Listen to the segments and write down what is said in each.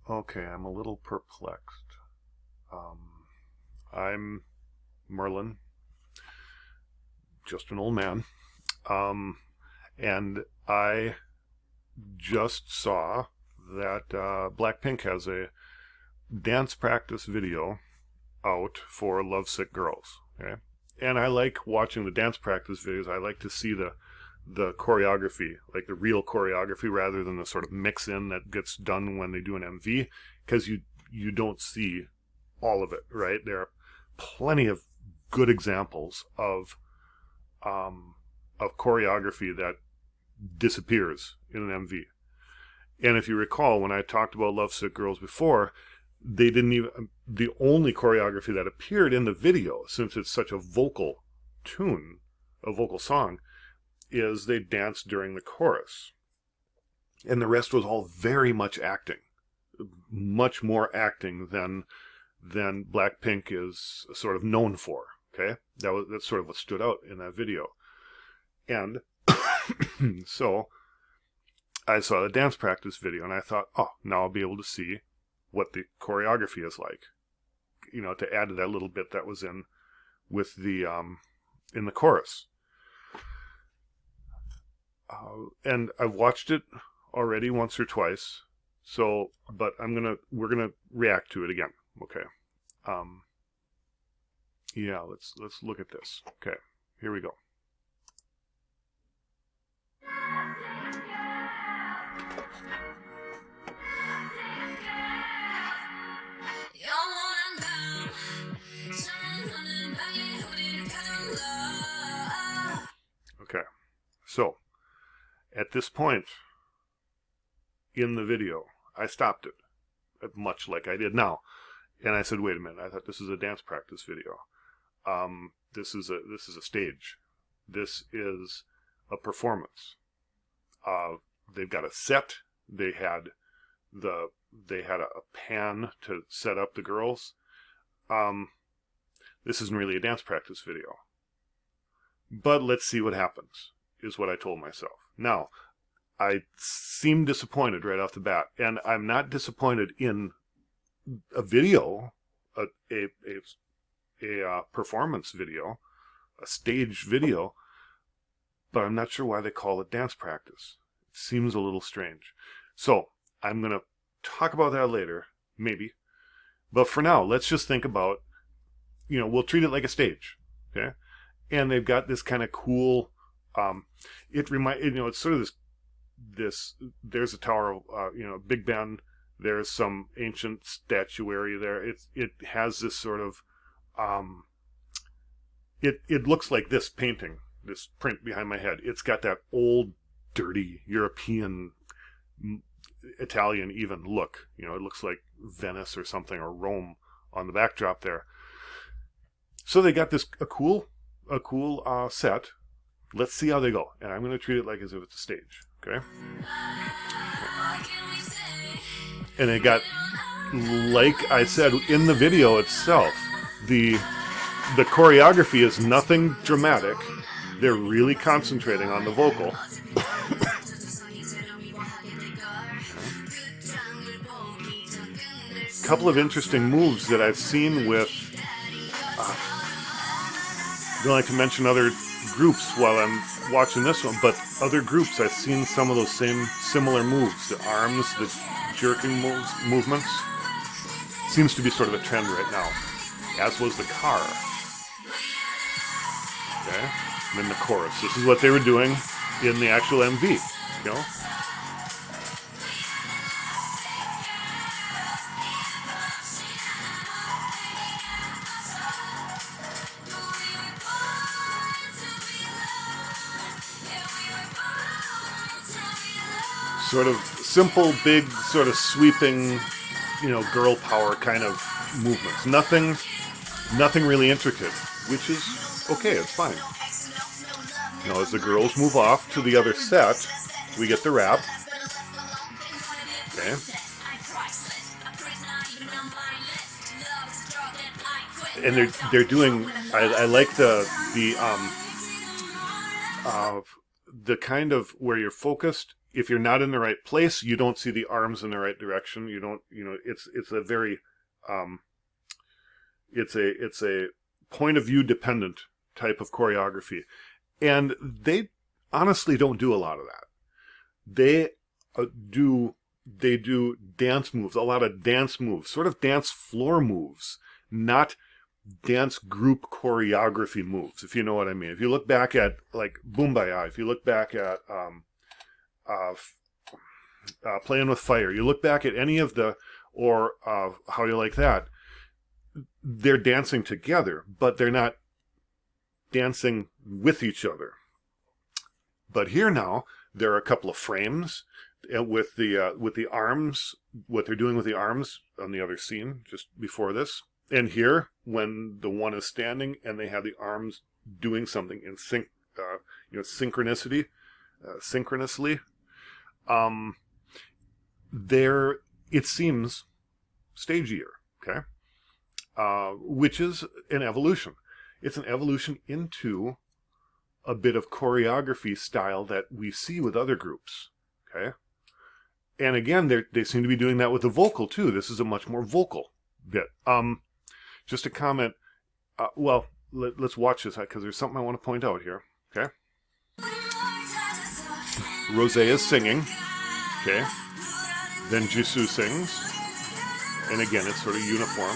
Okay, I'm a little perplexed. I'm Merlin, just an old man. Um, and I just saw that BLACKPINK has a dance practice video out for Lovesick Girls. Okay, and I like watching the dance practice videos. I like to see the choreography, like the real choreography, rather than the sort of mix in that gets done when they do an MV, because you don't see all of it, right? There are plenty of good examples of choreography that disappears in an MV. And if you recall, when I talked about Lovesick Girls before, they didn't even, the only choreography that appeared in the video, since it's such a vocal tune, a vocal song, is they danced during the chorus. And the rest was all very much acting. Much more acting than BLACKPINK is sort of known for. Okay? That's sort of what stood out in that video. And so I saw the dance practice video and I thought, oh, now I'll be able to see what the choreography is like. You know, to add to that little bit that was in with the in the chorus. And I've watched it already once or twice. So, but we're gonna react to it again. Okay. Yeah, let's look at this. Okay, here we go. Okay, so at this point in the video, I stopped it, much like I did now, and I said, "Wait a minute! I thought this is a dance practice video. This is a stage. This is a performance. They've got a set. They had a pan to set up the girls. This isn't really a dance practice video. But let's see what happens," is what I told myself. Now, I seem disappointed right off the bat, and I'm not disappointed in a video, a performance video, a stage video, but I'm not sure why they call it dance practice. It seems a little strange. So, I'm going to talk about that later, maybe. But for now, let's just think about, we'll treat it like a stage, okay? And they've got this kind of cool, it's sort of this, there's a tower, Big Ben, there's some ancient statuary there. It has this sort of, it looks like this painting, this print behind my head. It's got that old, dirty, European, Italian even look. It looks like Venice or something, or Rome on the backdrop there. So they got a cool set. Let's see how they go. And I'm going to treat it like as if it's a stage. Okay? And it got, like I said in the video itself, the choreography is nothing dramatic. They're really concentrating on the vocal. A couple of interesting moves that I've seen with, I don't like to mention other groups while I'm watching this one, but other groups I've seen some of those similar moves. The arms, the jerking movements. Seems to be sort of a trend right now, as was the car. Okay, and then the chorus. This is what they were doing in the actual MV, Sort of simple, big, sort of sweeping, girl power kind of movements. Nothing really intricate, which is okay, it's fine. Now, as the girls move off to the other set, we get the rap. Okay. And they're doing, I like the kind of where you're focused if you're not in the right place, you don't see the arms in the right direction. You don't, it's a very, it's a point of view dependent type of choreography. And they honestly don't do a lot of that. They do dance moves, a lot of dance moves, sort of dance floor moves, not dance group choreography moves, if you know what I mean. If you look back at like Boombaya, if you look back at Playing with Fire, you look back at any of the, or How You Like That, they're dancing together, but they're not dancing with each other. But here now, there are a couple of frames with the arms, what they're doing with the arms on the other scene just before this. And here, when the one is standing and they have the arms doing something in synchronously, there it seems stagier, okay, which is an evolution. It's an evolution into a bit of choreography style that we see with other groups, okay. And again, they seem to be doing that with the vocal too. This is a much more vocal bit. Just a comment. Well, let's watch this because there's something I want to point out here. Okay. Rosé is singing. Okay. Then Jisoo sings, and again, it's sort of uniform.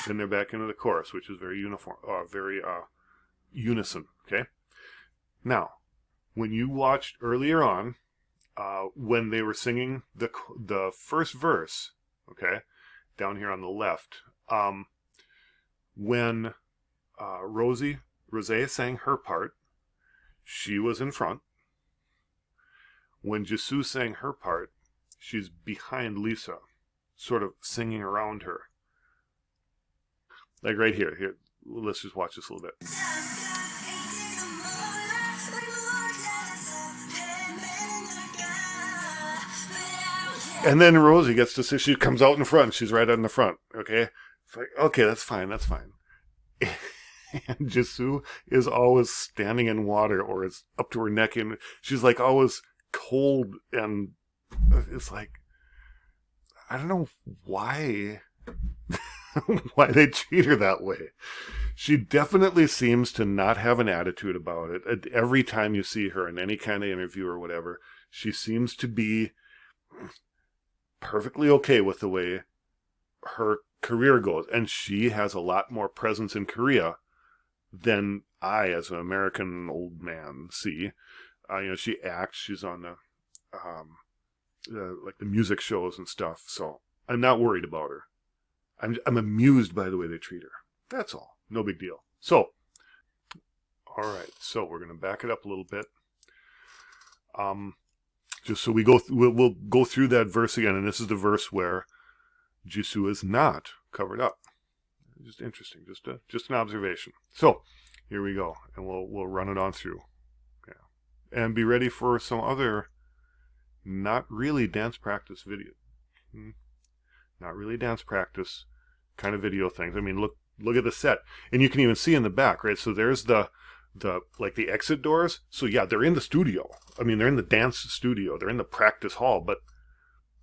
Then they're back into the chorus, which is very uniform, very unison. Okay. Now, when you watched earlier on, when they were singing the first verse, okay, down here on the left, when Rosé sang her part, she was in front. When Jisoo sang her part, she's behind Lisa, sort of singing around her. Like right here. Here, let's just watch this a little bit. And then Rosie gets to see, she comes out in front. She's right in the front. Okay. It's like, okay, that's fine. That's fine. And Jisoo is always standing in water, or it's up to her neck, and she's like always cold. And it's like, I don't know why, why they treat her that way. She definitely seems to not have an attitude about it. Every time you see her in any kind of interview or whatever, she seems to be perfectly okay with the way her career goes. And she has a lot more presence in Korea than I, as an American old man, see. She acts, she's on the like the music shows and stuff, so I'm not worried about her. I'm amused by the way they treat her. That's all. No big deal. So, all right. So we're going to back it up a little bit. Just so we'll go through that verse again, and this is the verse where Jisoo is not covered up. Just interesting. Just an observation. So here we go, and we'll run it on through. Okay. And be ready for some other not really dance practice video. Not really dance practice kind of video things. I mean, look at the set, and you can even see in the back, right? So there's the like the exit doors. So yeah, they're in the studio. I mean, they're in the dance studio. They're in the practice hall, but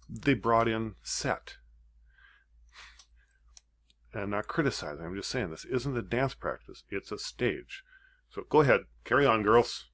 they brought in set. And I'm not criticizing. I'm just saying this isn't a dance practice. It's a stage. So go ahead, carry on, girls.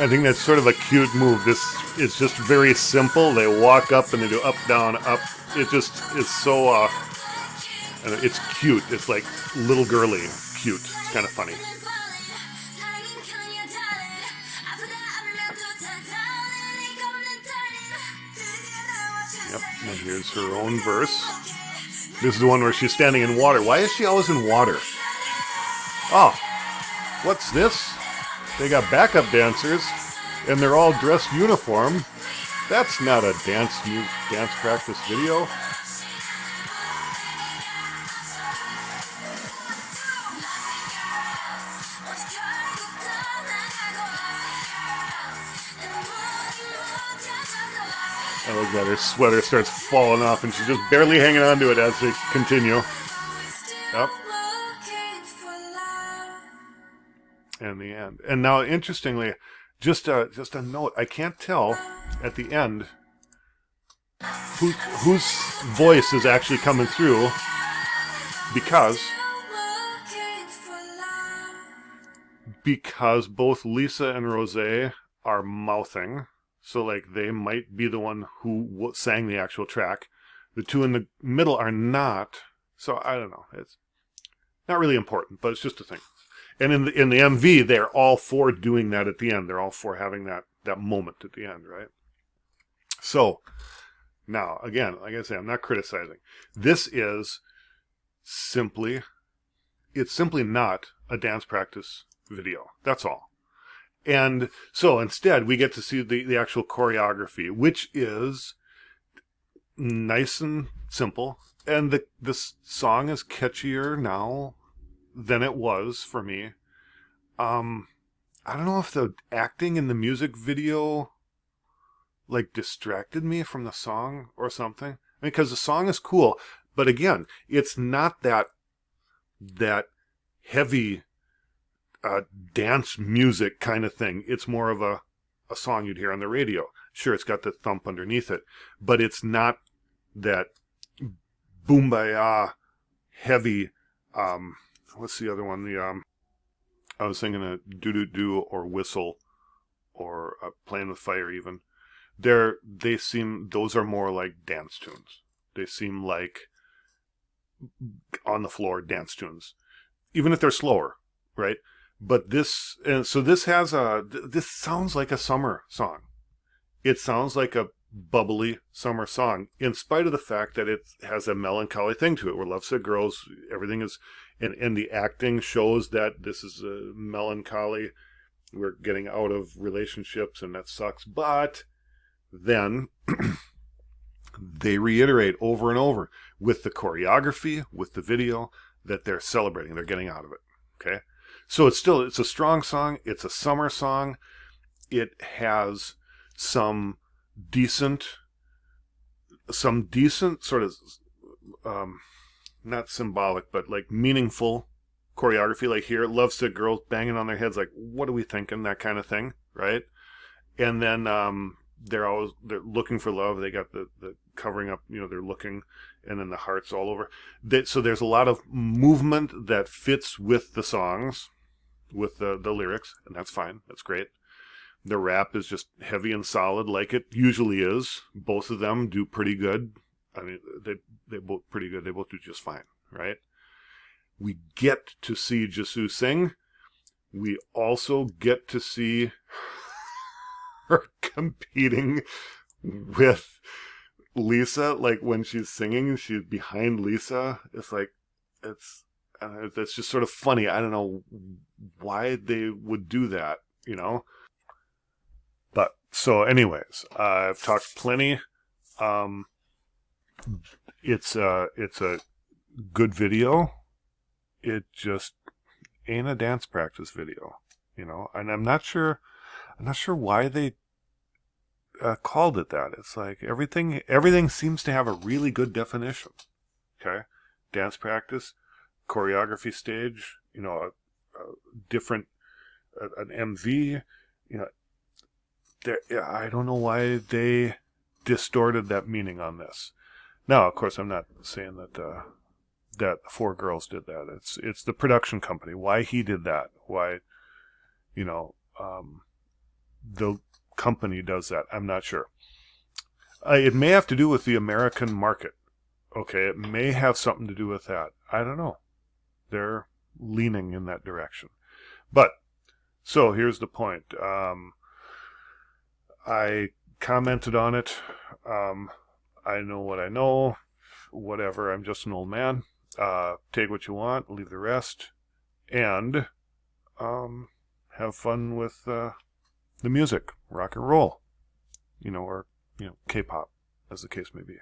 I think that's sort of a cute move. This is just very simple. They walk up and they do up, down, up. It just is so, it's cute. It's like little girly cute. It's kind of funny. Yep, And here's her own verse. This is the one where she's standing in water. Why is she always in water? Oh, what's this? They got backup dancers, and they're all dressed uniform. That's not a dance practice video. I like that her sweater starts falling off and she's just barely hanging on to it as they continue. Yep. And the end. And now, interestingly, just a note, I can't tell at the end whose voice is actually coming through because both Lisa and Rosé are mouthing. So, like, they might be the one who sang the actual track. The two in the middle are not. So, I don't know. It's not really important, but it's just a thing. And in the MV, they're all for doing that at the end. They're all for having that moment at the end, right? So, now, again, like I say, I'm not criticizing. This is simply not a dance practice video. That's all. And so instead, we get to see the actual choreography, which is nice and simple. And this song is catchier now than it was for me. I don't know if the acting in the music video like distracted me from the song or something. I mean, because the song is cool, but again, it's not that heavy dance music kind of thing. It's more of a song you'd hear on the radio. Sure, it's got the thump underneath it, but it's not that boom-ba-ya heavy. What's the other one? I was thinking a do-do-do or whistle or playing with fire even. Those are more like dance tunes. They seem like on the floor dance tunes, even if they're slower, right? But this sounds like a summer song. It sounds like a bubbly summer song, in spite of the fact that it has a melancholy thing to it. We're Lovesick Girls, everything is, and the acting shows that this is a melancholy. We're getting out of relationships, and that sucks. But then they reiterate over and over with the choreography, with the video, that they're celebrating. They're getting out of it. Okay. So it's a strong song. It's a summer song. It has some decent sort of, not symbolic, but like meaningful choreography. Like here, Lovesick Girls banging on their heads, like, what are we thinking? That kind of thing, right? And then they're looking for love. They got the covering up, they're looking, and then the hearts all over. So there's a lot of movement that fits with the songs, with the lyrics, and that's fine. That's great. The rap is just heavy and solid, like it usually is. Both of them do pretty good. I mean, they're both pretty good. They both do just fine, right? We get to see Jisoo sing. We also get to see her competing with Lisa. Like when she's singing, she's behind Lisa. It's like, it's just sort of funny. I don't know why they would do that, But so, anyways, I've talked plenty. It's a good video. It just ain't a dance practice video, And I'm not sure why they called it that. It's like everything seems to have a really good definition. Okay, dance practice, choreography stage, a different an MV, I don't know why they distorted that meaning on this. Now, of course, I'm not saying that the four girls did that. It's the production company. Why he did that? Why, the company does that? I'm not sure. It may have to do with the American market. Okay, it may have something to do with that. I don't know. They're leaning in that direction. But, so here's the point. I commented on it. I know what I know, whatever, I'm just an old man. Take what you want, leave the rest, and have fun with the music, rock and roll, or K-pop, as the case may be.